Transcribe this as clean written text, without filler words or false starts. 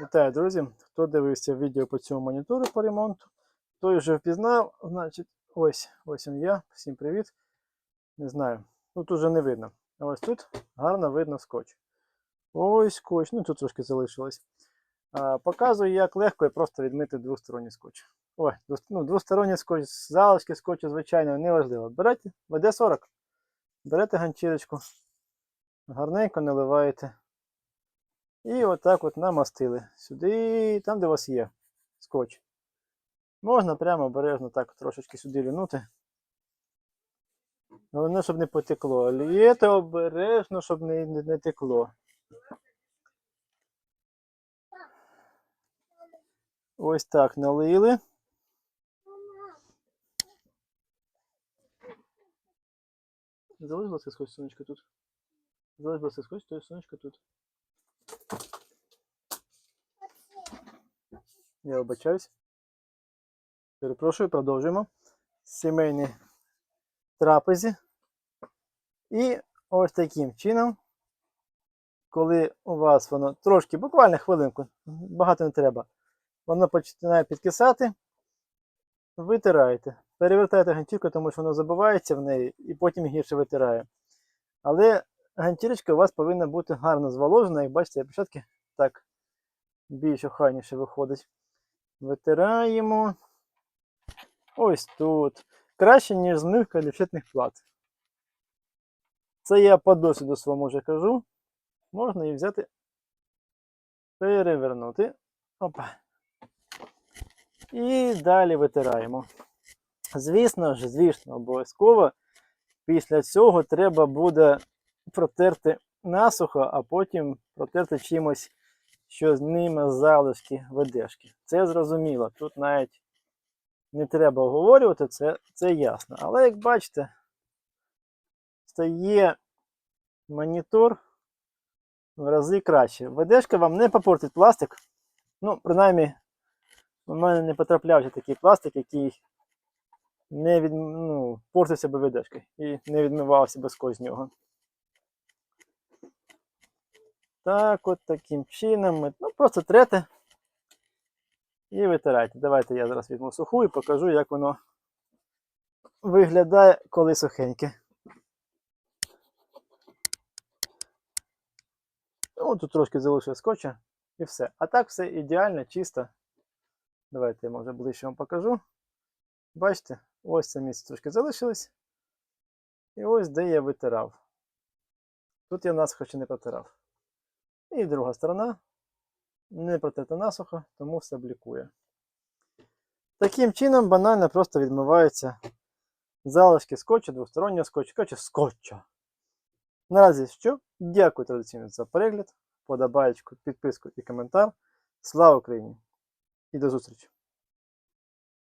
Вітаю, друзі! Хто дивився відео по цьому монітору по ремонту, той вже впізнав, значить, ось він я. Всім привіт. Не знаю, тут уже не видно. А ось тут гарно видно скотч. Ось скотч, ну тут трошки залишилось. Показую, як легко і просто відмити двосторонній скотч. Двосторонній скотч, залишки скотчу, звичайно, не важливо. Берете ВД-40, берете ганчірочку, гарненько наливаєте. І отак от намастили. Сюди, там де у вас є скотч. Можна прямо обережно так трошечки сюди лінути. Головне, щоб не потекло. Лієте обережно, щоб не текло. Ось так налили. Залишилося скотч, сонечко тут. Залишилося скотч, то є сонечко тут. Я вибачаюсь. Перепрошую, продовжуємо. Сімейні трапези. І ось таким чином, коли у вас воно трошки, буквально хвилинку, багато не треба, воно починає підкисати, витираєте. Перевертаєте ганчірку, тому що воно забивається в неї і потім гірше витирає. Але ганчірочка у вас повинна бути гарно зволожена, як бачите, початки так більш охайніше виходить. Витираємо ось тут. Краще, ніж змивка ліфетних плат. Це я по досвіду своєму вже кажу. Можна її взяти, перевернути. Опа. І далі витираємо. Звісно, обов'язково після цього треба буде протерти насухо, а потім протерти чимось, що зніме залишки ВДшки. Це зрозуміло. Тут навіть не треба оговорювати, це ясно. Але як бачите, стає монітор в рази краще. ВДшка вам не попортить пластик. Ну, принаймні, у мене не потраплявся такий пластик, який не портився би ВДшкою і не відмивався без з нього. Так, от таким чином. Просто трете і витирайте. Давайте я зараз візьму суху і покажу, як воно виглядає, коли сухеньке. Тут трошки залишив скотча і все. А так все ідеально, чисто. Давайте я може ближче вам покажу. Бачите, ось це місце трошки залишилось. І ось де я витирав. Тут я насухо ще не протирав. І друга сторона не протерта насухо, тому все блікує. Таким чином банально просто відмиваються залишки скотчу, двостороннього скотчу, скотча. Наразі що? Дякую традиційно за перегляд, подобаєчку, підписку і коментар. Слава Україні! І до зустрічі!